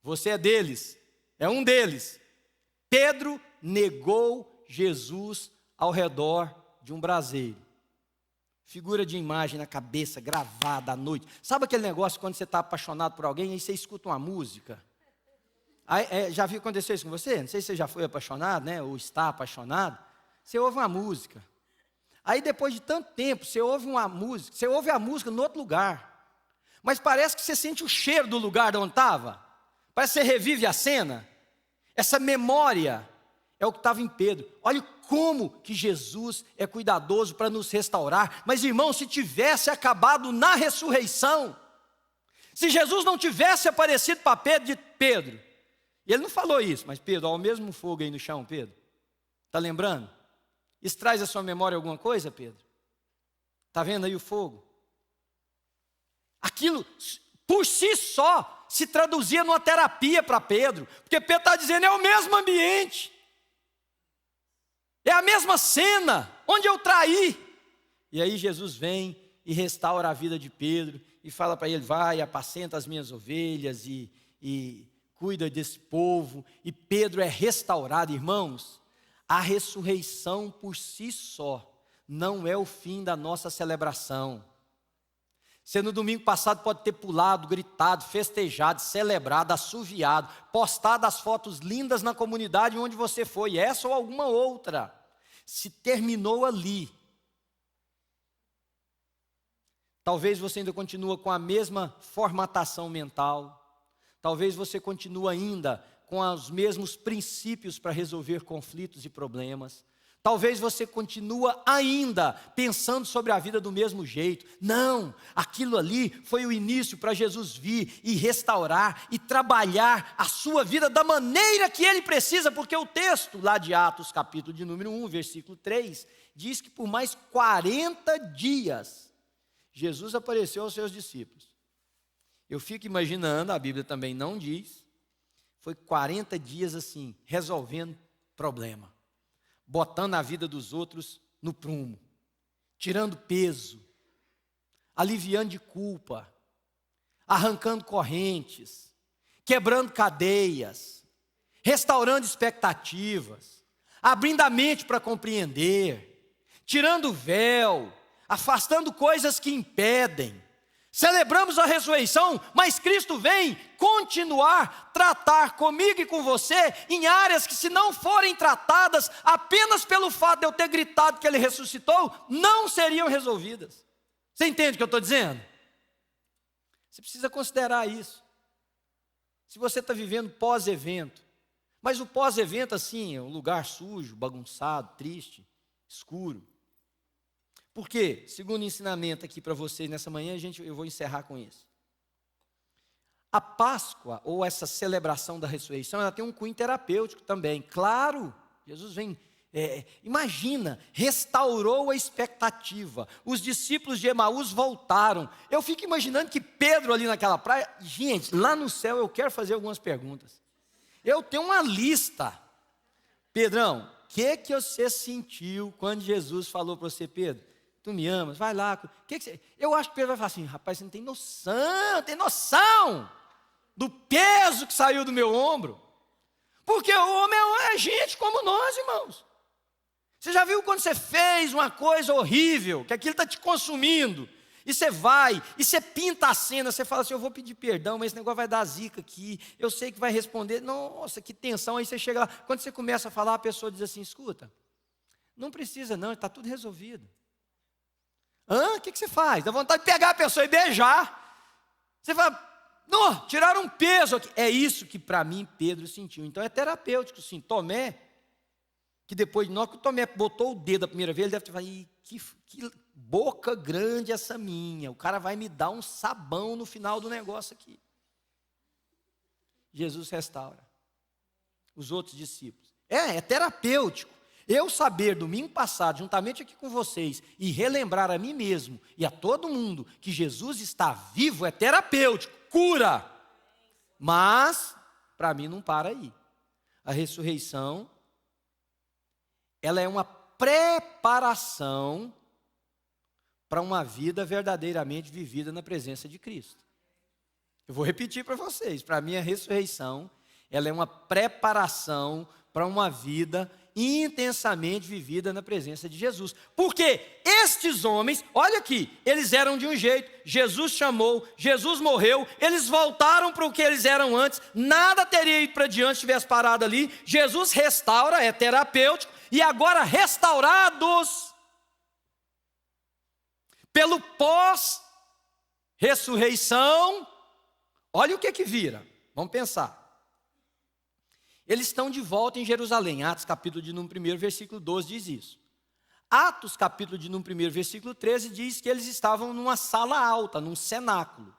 você é deles, é um deles. Pedro negou Jesus ao redor de um braseiro. Figura de imagem na cabeça, gravada à noite. Sabe aquele negócio quando você está apaixonado por alguém, aí você escuta uma música? Aí, já viu acontecer isso com você? Não sei se você já foi apaixonado, né? Ou está apaixonado. Você ouve uma música. Aí depois de tanto tempo, você ouve uma música, você ouve a música em outro lugar. Mas parece que você sente o cheiro do lugar onde estava. Parece que você revive a cena. Essa memória é o que estava em Pedro. Olha como que Jesus é cuidadoso para nos restaurar. Mas irmão, se tivesse acabado na ressurreição, se Jesus não tivesse aparecido para Pedro, e ele não falou isso, mas Pedro, olha o mesmo fogo aí no chão, Pedro. Está lembrando? Isso traz à sua memória alguma coisa, Pedro? Está vendo aí o fogo? Aquilo, por si só, se traduzia numa terapia para Pedro. Porque Pedro está dizendo, é o mesmo ambiente. É a mesma cena, onde eu traí. E aí Jesus vem e restaura a vida de Pedro. E fala para ele, vai, apacenta as minhas ovelhas e cuida desse povo. E Pedro é restaurado, irmãos. A ressurreição por si só não é o fim da nossa celebração. Você no domingo passado pode ter pulado, gritado, festejado, celebrado, assoviado, postado as fotos lindas na comunidade onde você foi, essa ou alguma outra. Se terminou ali. Talvez você ainda continue com a mesma formatação mental. Talvez você continue ainda com os mesmos princípios para resolver conflitos e problemas. Talvez você continue ainda pensando sobre a vida do mesmo jeito. Não, aquilo ali foi o início para Jesus vir e restaurar e trabalhar a sua vida da maneira que Ele precisa, porque o texto lá de Atos, capítulo de número 1, versículo 3, diz que por mais 40 dias, Jesus apareceu aos seus discípulos. Eu fico imaginando, a Bíblia também não diz, foi 40 dias assim, resolvendo problema. Botando a vida dos outros no prumo, tirando peso, aliviando de culpa, arrancando correntes, quebrando cadeias, restaurando expectativas, abrindo a mente para compreender, tirando o véu, afastando coisas que impedem. Celebramos a ressurreição, mas Cristo vem continuar tratar comigo e com você em áreas que, se não forem tratadas apenas pelo fato de eu ter gritado que Ele ressuscitou, não seriam resolvidas. Você entende o que eu estou dizendo? Você precisa considerar isso. Se você está vivendo pós-evento, mas o pós-evento assim, é um lugar sujo, bagunçado, triste, escuro. Por quê? Segundo ensinamento aqui para vocês nessa manhã, eu vou encerrar com isso. A Páscoa, ou essa celebração da ressurreição, ela tem um cunho terapêutico também. Claro, Jesus vem, imagina, restaurou a expectativa. Os discípulos de Emaús voltaram. Eu fico imaginando que Pedro ali naquela praia, gente, lá no céu eu quero fazer algumas perguntas. Eu tenho uma lista. Pedrão, o que você sentiu quando Jesus falou para você, Pedro? Tu me amas, vai lá. Eu acho que Pedro vai falar assim, rapaz, você não tem noção do peso que saiu do meu ombro. Porque o homem é gente como nós, irmãos. Você já viu quando você fez uma coisa horrível, que aquilo está te consumindo, e você vai, e você pinta a cena, você fala assim, eu vou pedir perdão, mas esse negócio vai dar zica aqui, eu sei que vai responder, nossa, que tensão, aí você chega lá, quando você começa a falar, a pessoa diz assim, escuta, não precisa não, está tudo resolvido. O que você faz? Dá vontade de pegar a pessoa e beijar. Você fala, não, tiraram um peso aqui. É isso que para mim Pedro sentiu. Então é terapêutico, sim. Tomé que depois, na hora que o Tomé botou o dedo a primeira vez, ele deve ter falado, que boca grande essa minha, o cara vai me dar um sabão no final do negócio aqui. Jesus restaura os outros discípulos. É terapêutico. Eu saber domingo passado, juntamente aqui com vocês, e relembrar a mim mesmo e a todo mundo que Jesus está vivo é terapêutico, cura. Mas, para mim, não para aí. A ressurreição, ela é uma preparação para uma vida verdadeiramente vivida na presença de Cristo. Eu vou repetir para vocês, para mim a ressurreição, ela é uma preparação para uma vida intensamente vivida na presença de Jesus. Porque estes homens, olha aqui, eles eram de um jeito, Jesus chamou, Jesus morreu, eles voltaram para o que eles eram antes, nada teria ido para diante se tivesse parado ali, Jesus restaura, é terapêutico, e agora restaurados pelo pós-ressurreição, olha o que vira, vamos pensar. Eles estão de volta em Jerusalém. Atos capítulo de número 1, versículo 12 diz isso. Atos capítulo de número 1, versículo 13 diz que eles estavam numa sala alta, num cenáculo.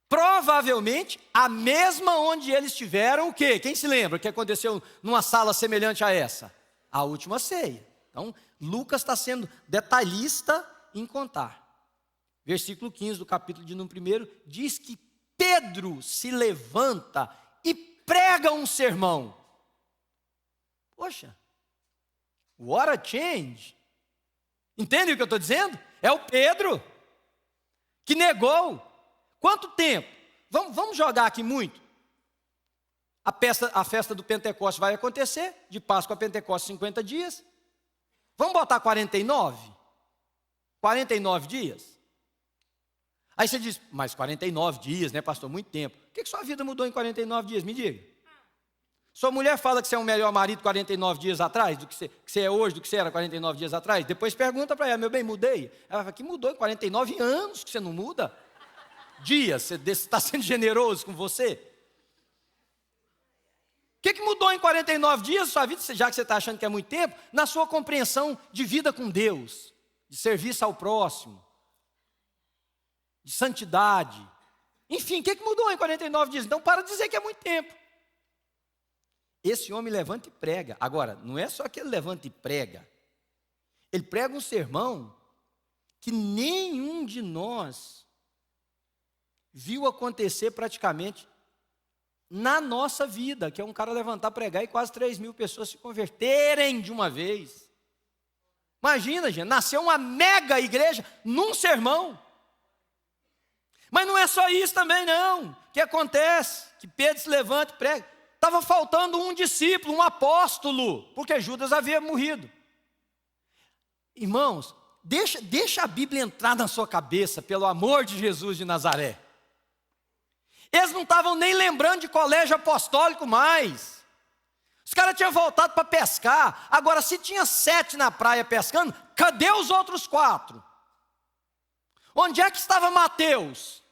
Provavelmente a mesma onde eles tiveram o quê? Quem se lembra o que aconteceu numa sala semelhante a essa? A última ceia. Então, Lucas está sendo detalhista em contar. Versículo 15 do capítulo de número 1 diz que Pedro se levanta e prega um sermão. Poxa, what a change. Entende o que eu estou dizendo? É o Pedro que negou. Quanto tempo? Vamos jogar aqui muito. A festa do Pentecostes vai acontecer, de Páscoa a Pentecostes 50 dias. Vamos botar 49? 49 dias? Aí você diz, mas 49 dias, né, pastor? Muito tempo. O que sua vida mudou em 49 dias? Me diga. Sua mulher fala que você é um melhor marido 49 dias atrás, do que você é hoje, do que você era 49 dias atrás? Depois pergunta para ela, meu bem, mudei? Ela fala, que mudou em 49 anos que você não muda? Dias, você está sendo generoso com você? O que mudou em 49 dias da sua vida, já que você está achando que é muito tempo? Na sua compreensão de vida com Deus, de serviço ao próximo, de santidade. Enfim, o que mudou em 49 dias? Então, para de dizer que é muito tempo. Esse homem levanta e prega. Agora, não é só que ele levanta e prega. Ele prega um sermão que nenhum de nós viu acontecer praticamente na nossa vida, que é um cara levantar, pregar e quase 3.000 pessoas se converterem de uma vez. Imagina, gente, nasceu uma mega igreja num sermão. Mas não é só isso também não. O que acontece? Que Pedro se levanta e prega. Estava faltando um discípulo, um apóstolo, porque Judas havia morrido. Irmãos, deixa a Bíblia entrar na sua cabeça, pelo amor de Jesus de Nazaré. Eles não estavam nem lembrando de colégio apostólico mais. Os caras tinham voltado para pescar. Agora, se tinha 7 na praia pescando, cadê os outros 4? Onde é que estava Mateus?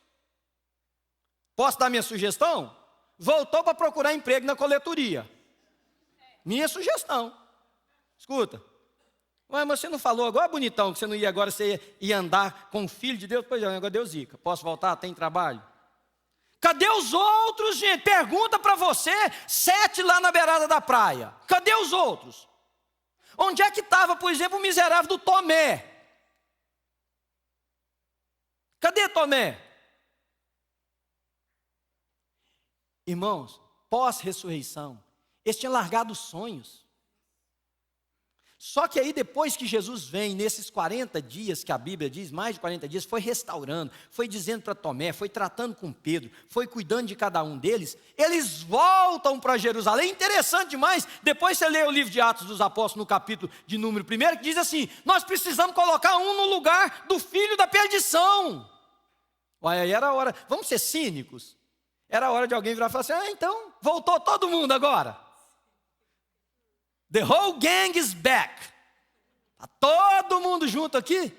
Posso dar minha sugestão? Voltou para procurar emprego na coletoria. Minha sugestão. Escuta. Ué, mas você não falou agora, bonitão, que você não ia agora, você ia andar com o Filho de Deus? Pois é, agora Deus zica. Posso voltar? Tem trabalho? Cadê os outros, gente? Pergunta para você, 7 lá na beirada da praia. Cadê os outros? Onde é que estava, por exemplo, o miserável do Tomé? Cadê Tomé? Irmãos, pós-ressurreição, eles tinham largado os sonhos. Só que aí depois que Jesus vem, nesses 40 dias que a Bíblia diz, mais de 40 dias, foi restaurando, foi dizendo para Tomé, foi tratando com Pedro, foi cuidando de cada um deles, eles voltam para Jerusalém. Interessante demais, depois você lê o livro de Atos dos Apóstolos, no capítulo de número 1, que diz assim, nós precisamos colocar um no lugar do filho da perdição. Olha, aí era a hora, vamos ser cínicos, era a hora de alguém virar e falar assim, então, voltou todo mundo agora. The whole gang is back. Está todo mundo junto aqui.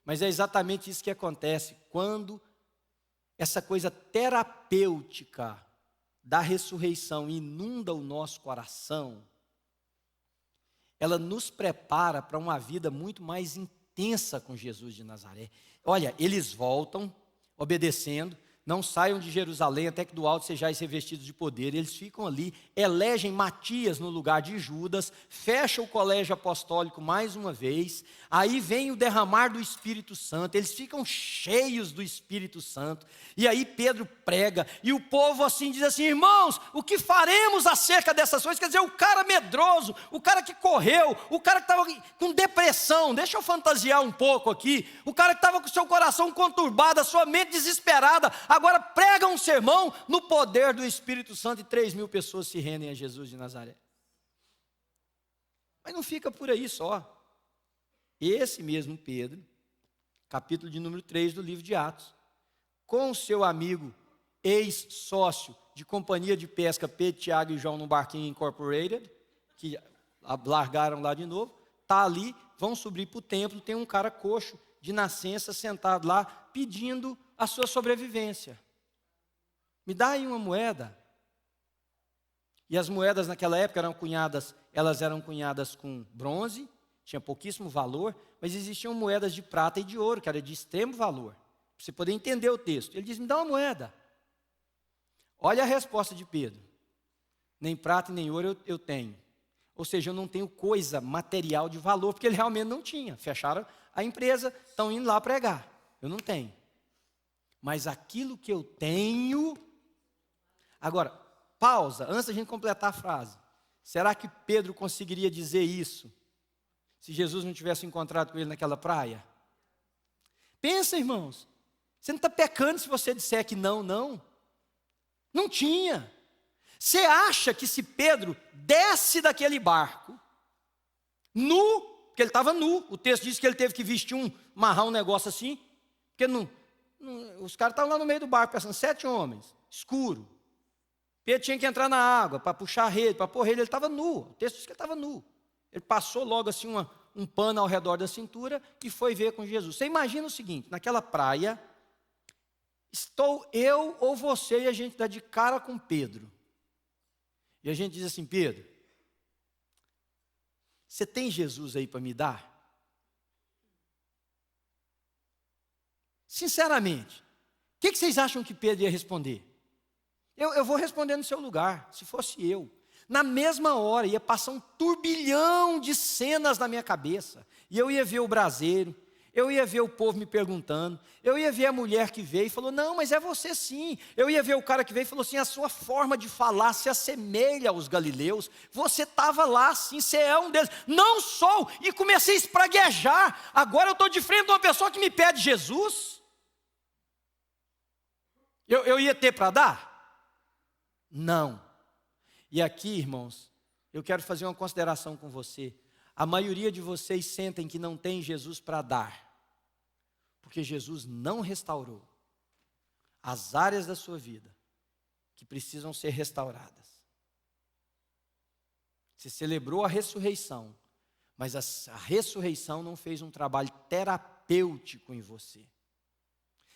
Mas é exatamente isso que acontece quando essa coisa terapêutica da ressurreição inunda o nosso coração. ela nos prepara para uma vida muito mais intensa com Jesus de Nazaré. Olha, eles voltam obedecendo, não saiam de Jerusalém até que do alto sejais revestidos de poder. Eles ficam ali, elegem Matias no lugar de Judas, fecha o colégio apostólico mais uma vez, aí vem o derramar do Espírito Santo, eles ficam cheios do Espírito Santo, e aí Pedro prega, e o povo assim diz assim: irmãos, o que faremos acerca dessas coisas? Quer dizer, o cara medroso, o cara que correu, o cara que estava com depressão, deixa eu fantasiar um pouco aqui, o cara que estava com o seu coração conturbado, a sua mente desesperada, agora prega um sermão no poder do Espírito Santo e 3.000 pessoas se rendem a Jesus de Nazaré. Mas não fica por aí só. Esse mesmo Pedro, capítulo de número 3 do livro de Atos, com o seu amigo, ex-sócio de companhia de pesca, Pedro, Tiago e João no barquinho Incorporated, que largaram lá de novo, está ali, vão subir para o templo, tem um cara coxo de nascença sentado lá, pedindo a sua sobrevivência. Me dá aí uma moeda. E as moedas naquela época elas eram cunhadas com bronze, tinha pouquíssimo valor, mas existiam moedas de prata e de ouro, que era de extremo valor. Para você poder entender o texto. Ele diz: me dá uma moeda. Olha a resposta de Pedro: nem prata e nem ouro eu tenho. Ou seja, eu não tenho coisa material de valor, porque ele realmente não tinha. Fecharam a empresa, estão indo lá pregar. Eu não tenho. Mas aquilo que eu tenho... Agora, pausa, antes da gente completar a frase. Será que Pedro conseguiria dizer isso se Jesus não tivesse encontrado com ele naquela praia? Pensa, irmãos. Você não está pecando se você disser que não. Não tinha. Você acha que se Pedro desce daquele barco, nu, porque ele estava nu, o texto diz que ele teve que vestir amarrar um negócio assim, porque os caras estavam lá no meio do barco, pensando, 7 homens, escuro. Pedro tinha que entrar na água para puxar a rede, para pôr a rede, ele estava nu, o texto diz que ele estava nu. Ele passou logo assim um pano ao redor da cintura e foi ver com Jesus. Você imagina o seguinte, naquela praia, estou eu ou você e a gente dá de cara com Pedro. E a gente diz assim: Pedro, você tem Jesus aí para me dar? Sinceramente, o que vocês acham que Pedro ia responder? Eu vou responder no seu lugar, se fosse eu. Na mesma hora ia passar um turbilhão de cenas na minha cabeça. E eu ia ver o braseiro, eu ia ver o povo me perguntando, eu ia ver a mulher que veio e falou: não, mas é você sim. Eu ia ver o cara que veio e falou assim: a sua forma de falar se assemelha aos galileus, você estava lá sim, você é um deles. Não sou, e comecei a espraguejar. Agora eu estou de frente de uma pessoa que me pede Jesus. Eu ia ter para dar? Não. E aqui, irmãos, eu quero fazer uma consideração com você. A maioria de vocês sentem que não tem Jesus para dar, porque Jesus não restaurou as áreas da sua vida que precisam ser restauradas. Você celebrou a ressurreição, mas a ressurreição não fez um trabalho terapêutico em você.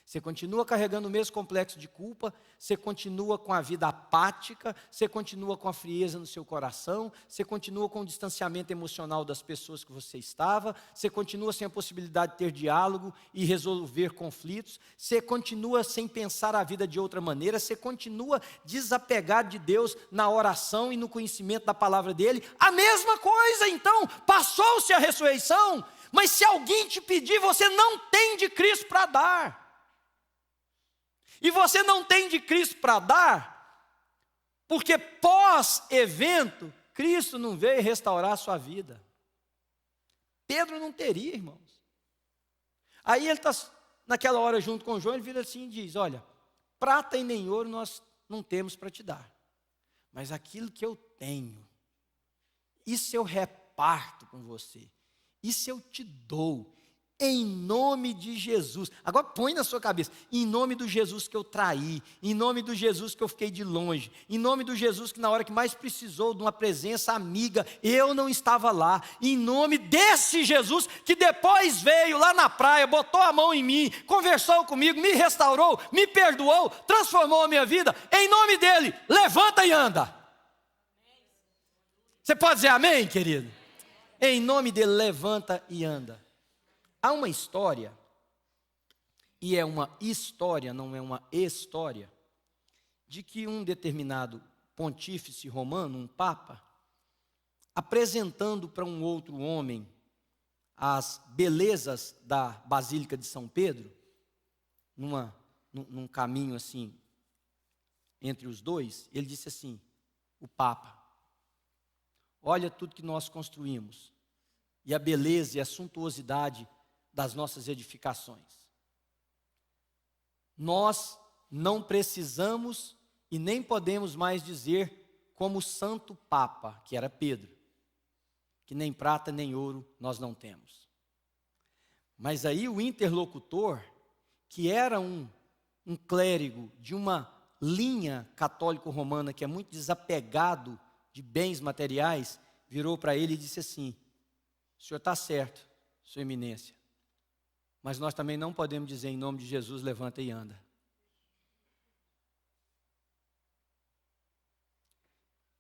Você continua carregando o mesmo complexo de culpa, você continua com a vida apática, você continua com a frieza no seu coração, você continua com o distanciamento emocional das pessoas que você estava, você continua sem a possibilidade de ter diálogo e resolver conflitos, você continua sem pensar a vida de outra maneira, você continua desapegado de Deus na oração e no conhecimento da palavra dele. A mesma coisa, então, passou-se a ressurreição, mas se alguém te pedir, você não tem de Cristo para dar. E você não tem de Cristo para dar, porque pós-evento, Cristo não veio restaurar a sua vida. Pedro não teria, irmãos. Aí ele está naquela hora junto com João, ele vira assim e diz: olha, prata e nem ouro nós não temos para te dar, mas aquilo que eu tenho, isso eu reparto com você, isso eu te dou. Em nome de Jesus. Agora põe na sua cabeça: em nome do Jesus que eu traí, em nome do Jesus que eu fiquei de longe, em nome do Jesus que na hora que mais precisou de uma presença amiga, eu não estava lá, em nome desse Jesus que depois veio lá na praia, botou a mão em mim, conversou comigo, me restaurou, me perdoou, transformou a minha vida. Em nome dele, levanta e anda. Você pode dizer amém, querido? Em nome dele, levanta e anda. Há uma história, e é uma história, não é uma história, de que um determinado pontífice romano, um papa, apresentando para um outro homem as belezas da Basílica de São Pedro, num caminho assim, entre os dois, ele disse assim, o Papa, olha tudo que nós construímos, e a beleza e a suntuosidade das nossas edificações. Nós não precisamos e nem podemos mais dizer como o Santo Papa, que era Pedro, que nem prata nem ouro nós não temos. Mas aí o interlocutor, que era um clérigo de uma linha católico-romana que é muito desapegado de bens materiais, virou para ele e disse assim, o senhor está certo, sua eminência, mas nós também não podemos dizer em nome de Jesus, levanta e anda.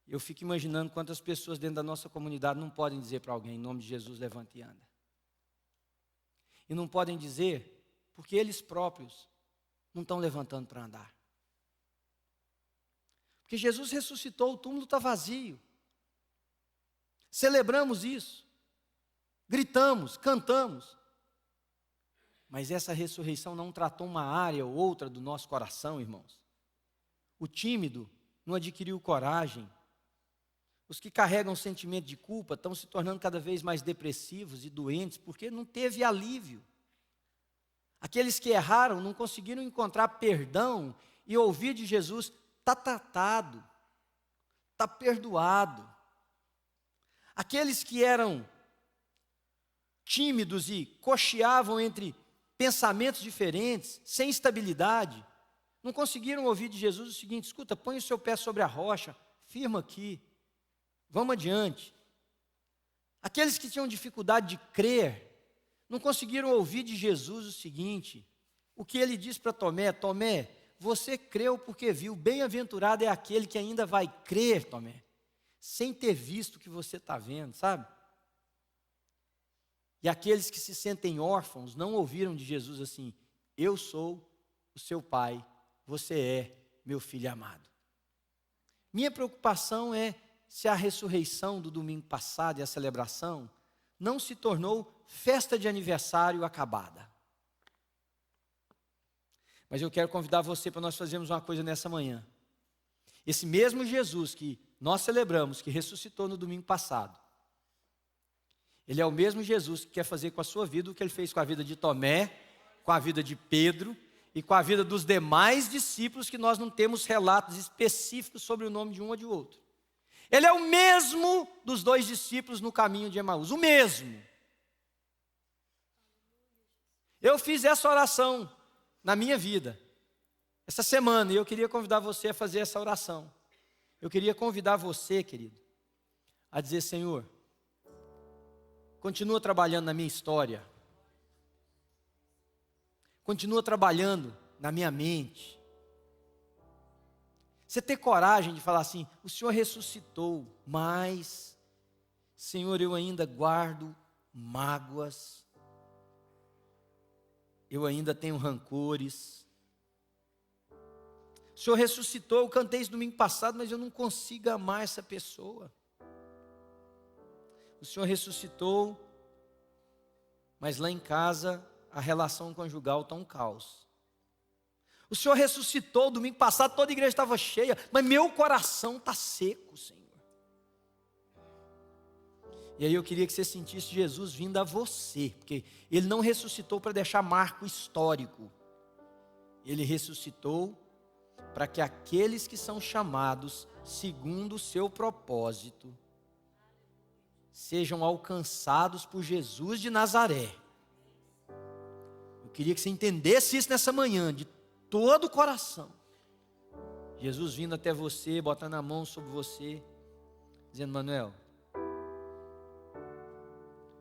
Eu fico imaginando quantas pessoas dentro da nossa comunidade não podem dizer para alguém, em nome de Jesus, levanta e anda. E não podem dizer porque eles próprios não estão levantando para andar. Porque Jesus ressuscitou, o túmulo está vazio. Celebramos isso. Gritamos, cantamos. Mas essa ressurreição não tratou uma área ou outra do nosso coração, irmãos. O tímido não adquiriu coragem. Os que carregam sentimento de culpa estão se tornando cada vez mais depressivos e doentes, porque não teve alívio. Aqueles que erraram não conseguiram encontrar perdão e ouvir de Jesus, está tratado, está perdoado. Aqueles que eram tímidos e cocheavam entre pensamentos diferentes, sem estabilidade, não conseguiram ouvir de Jesus o seguinte, escuta, põe o seu pé sobre a rocha, firma aqui. Vamos adiante. Aqueles que tinham dificuldade de crer, não conseguiram ouvir de Jesus o seguinte, o que ele diz para Tomé, Tomé, você creu porque viu, bem-aventurado é aquele que ainda vai crer, Tomé, sem ter visto o que você está vendo, sabe? E aqueles que se sentem órfãos, não ouviram de Jesus assim, eu sou o seu pai, você é meu filho amado. Minha preocupação é se a ressurreição do domingo passado e a celebração não se tornou festa de aniversário acabada. Mas eu quero convidar você para nós fazermos uma coisa nessa manhã. Esse mesmo Jesus que nós celebramos, que ressuscitou no domingo passado, ele é o mesmo Jesus que quer fazer com a sua vida o que ele fez com a vida de Tomé, com a vida de Pedro e com a vida dos demais discípulos que nós não temos relatos específicos sobre o nome de um ou de outro. Ele é o mesmo dos dois discípulos no caminho de Emaús, o mesmo. Eu fiz essa oração na minha vida, essa semana, e eu queria convidar você a fazer essa oração. Eu queria convidar você, querido, a dizer, Senhor, continua trabalhando na minha história, continua trabalhando na minha mente. Você ter coragem de falar assim, o Senhor ressuscitou, mas, Senhor, eu ainda guardo mágoas, eu ainda tenho rancores. O Senhor ressuscitou, eu cantei isso domingo passado, mas eu não consigo amar essa pessoa. O Senhor ressuscitou, mas lá em casa a relação conjugal está um caos. O Senhor ressuscitou, domingo passado toda a igreja estava cheia, mas meu coração está seco, Senhor. E aí eu queria que você sentisse Jesus vindo a você, porque Ele não ressuscitou para deixar marco histórico. Ele ressuscitou para que aqueles que são chamados segundo o seu propósito, sejam alcançados por Jesus de Nazaré. Eu queria que você entendesse isso nessa manhã, de todo o coração. Jesus vindo até você, botando a mão sobre você, dizendo, Manuel,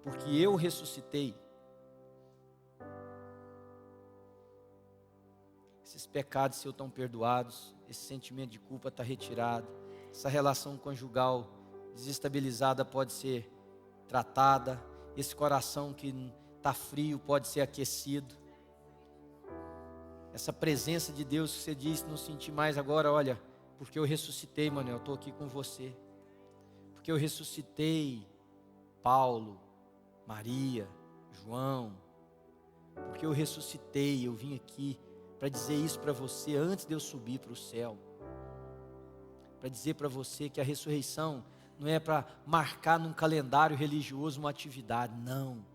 porque eu ressuscitei, esses pecados seus estão perdoados, esse sentimento de culpa está retirado, essa relação conjugal desestabilizada pode ser tratada. Esse coração que está frio pode ser aquecido. Essa presença de Deus que você diz, não sentir mais agora, olha, porque eu ressuscitei, Manuel, estou aqui com você. Porque eu ressuscitei Paulo, Maria, João. Porque eu ressuscitei, eu vim aqui para dizer isso para você antes de eu subir para o céu. Para dizer para você que a ressurreição não é para marcar num calendário religioso uma atividade, não.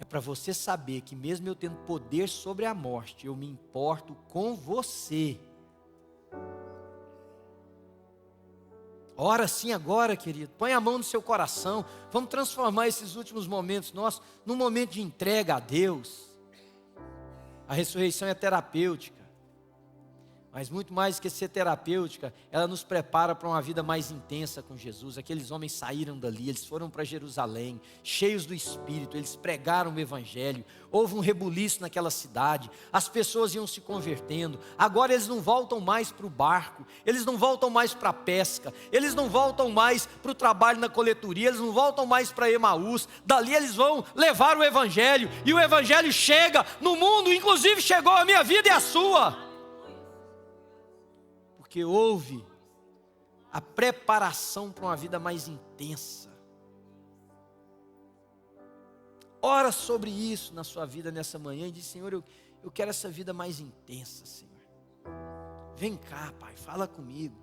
É para você saber que mesmo eu tendo poder sobre a morte, eu me importo com você. Ora sim agora, querido, põe a mão no seu coração, vamos transformar esses últimos momentos nossos num momento de entrega a Deus. A ressurreição é terapêutica, mas muito mais que ser terapêutica, ela nos prepara para uma vida mais intensa com Jesus. Aqueles homens saíram dali, eles foram para Jerusalém, cheios do Espírito, eles pregaram o Evangelho, houve um rebuliço naquela cidade, as pessoas iam se convertendo. Agora eles não voltam mais para o barco, eles não voltam mais para a pesca, eles não voltam mais para o trabalho na coletoria, eles não voltam mais para Emaús. Dali eles vão levar o Evangelho, e o Evangelho chega no mundo, inclusive chegou a minha vida e a sua. Porque houve a preparação para uma vida mais intensa. Ora sobre isso na sua vida nessa manhã e diz: Senhor, eu quero essa vida mais intensa, Senhor. Vem cá, Pai, fala comigo.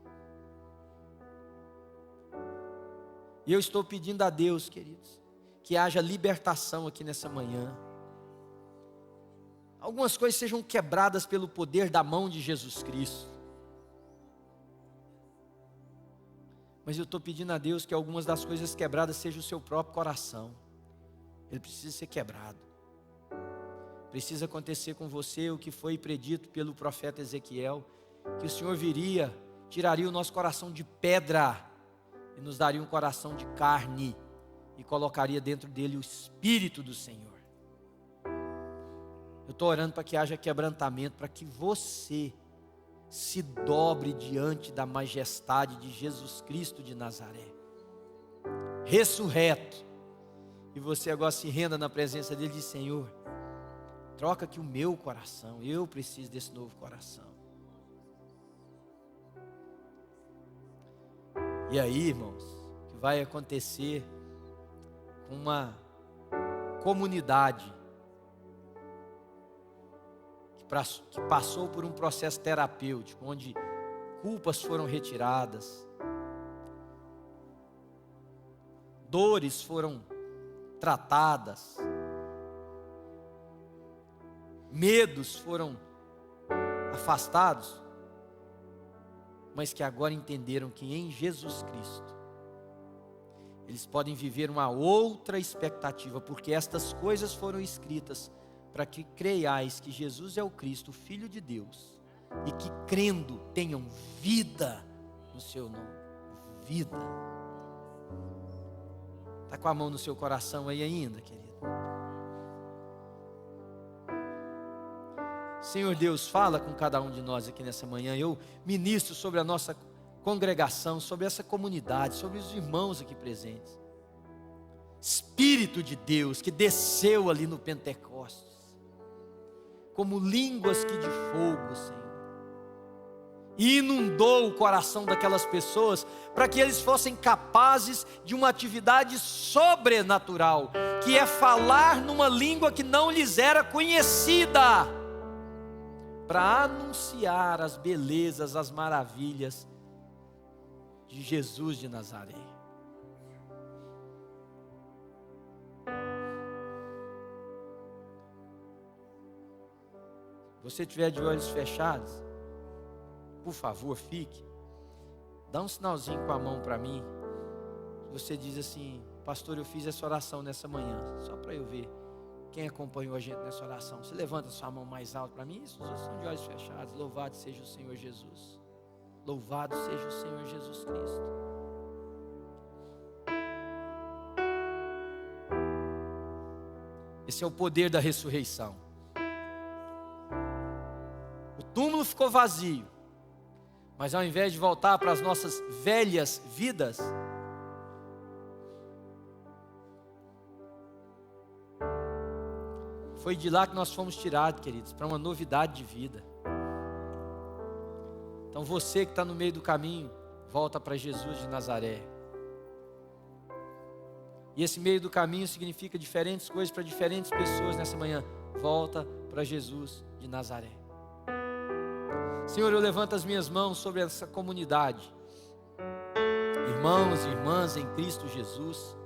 E eu estou pedindo a Deus, queridos, que haja libertação aqui nessa manhã. Algumas coisas sejam quebradas pelo poder da mão de Jesus Cristo. Mas eu estou pedindo a Deus que algumas das coisas quebradas sejam o seu próprio coração. Ele precisa ser quebrado. Precisa acontecer com você o que foi predito pelo profeta Ezequiel, que o Senhor viria, tiraria o nosso coração de pedra e nos daria um coração de carne e colocaria dentro dele o Espírito do Senhor. Eu estou orando para que haja quebrantamento, para que você se dobre diante da majestade de Jesus Cristo de Nazaré, ressurreto, e você agora se renda na presença dele e diz: Senhor, troca aqui o meu coração, eu preciso desse novo coração. E aí, irmãos, o que vai acontecer com uma comunidade que passou por um processo terapêutico, onde culpas foram retiradas, dores foram tratadas, medos foram afastados, mas que agora entenderam que em Jesus Cristo eles podem viver uma outra expectativa, porque estas coisas foram escritas para que creiais que Jesus é o Cristo, o Filho de Deus, e que crendo tenham vida no seu nome. Vida. Está com a mão no seu coração aí ainda, querido? Senhor Deus, fala com cada um de nós aqui nessa manhã. Eu ministro sobre a nossa congregação, sobre essa comunidade, sobre os irmãos aqui presentes. Espírito de Deus que desceu ali no Pentecostes, como línguas que de fogo, Senhor, e inundou o coração daquelas pessoas, para que eles fossem capazes de uma atividade sobrenatural, que é falar numa língua que não lhes era conhecida, para anunciar as belezas, as maravilhas de Jesus de Nazaré. Você estiver de olhos fechados, por favor, fique. Dá um sinalzinho com a mão para mim. Você diz assim: pastor, eu fiz essa oração nessa manhã, só para eu ver quem acompanhou a gente nessa oração. Você levanta a sua mão mais alto para mim. Isso, os estão de olhos fechados. Louvado seja o Senhor Jesus. Louvado seja o Senhor Jesus Cristo. Esse é o poder da ressurreição. O túmulo ficou vazio, mas ao invés de voltar para as nossas velhas vidas, Foi de lá que nós fomos tirados, queridos, para uma novidade de vida. Então você que está no meio do caminho, volta para Jesus de Nazaré. E esse meio do caminho significa diferentes coisas para diferentes pessoas nessa manhã. Volta para Jesus de Nazaré. Senhor, eu levanto as minhas mãos sobre essa comunidade. Irmãos e irmãs em Cristo Jesus.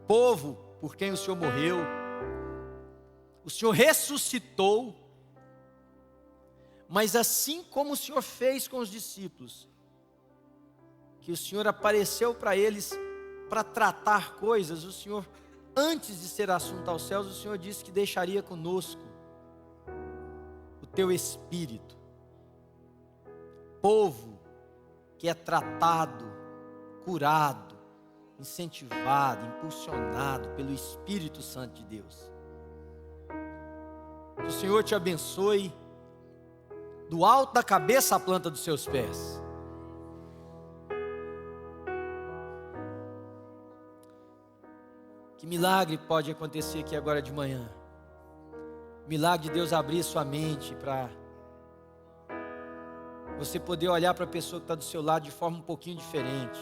Povo por quem o Senhor morreu. O Senhor ressuscitou. Mas assim como o Senhor fez com os discípulos, que o Senhor apareceu para eles para tratar coisas, o Senhor, antes de ser assunto aos céus, o Senhor disse que deixaria conosco o teu Espírito. Povo que é tratado, curado, incentivado, impulsionado pelo Espírito Santo de Deus. Que o Senhor te abençoe do alto da cabeça à planta dos seus pés. Que milagre pode acontecer aqui agora de manhã. Milagre de Deus abrir sua mente para você poder olhar para a pessoa que está do seu lado de forma um pouquinho diferente.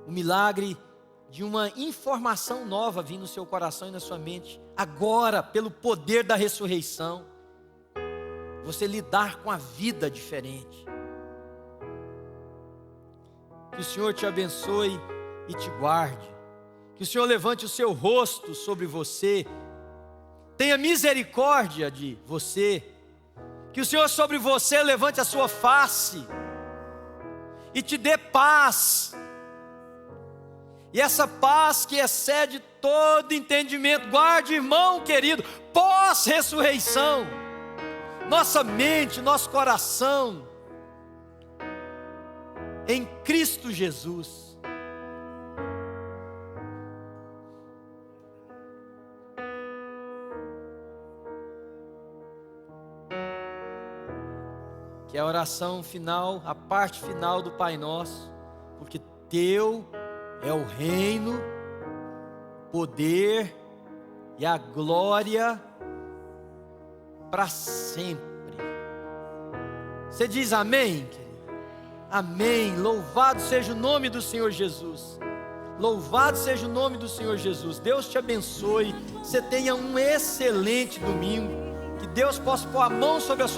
O milagre de uma informação nova vir no seu coração e na sua mente. Agora, pelo poder da ressurreição, você lidar com a vida diferente. Que o Senhor te abençoe e te guarde. Que o Senhor levante o seu rosto sobre você, tenha misericórdia de você. Que o Senhor sobre você levante a sua face e te dê paz. E essa paz que excede todo entendimento, guarde, irmão querido, pós-ressurreição, nossa mente, nosso coração, em Cristo Jesus. Que a oração final, a parte final do Pai Nosso, porque teu é o reino, poder e a glória para sempre. Você diz amém, querido? Amém. Louvado seja o nome do Senhor Jesus. Louvado seja o nome do Senhor Jesus. Deus te abençoe. Você tenha um excelente domingo. Que Deus possa pôr a mão sobre a sua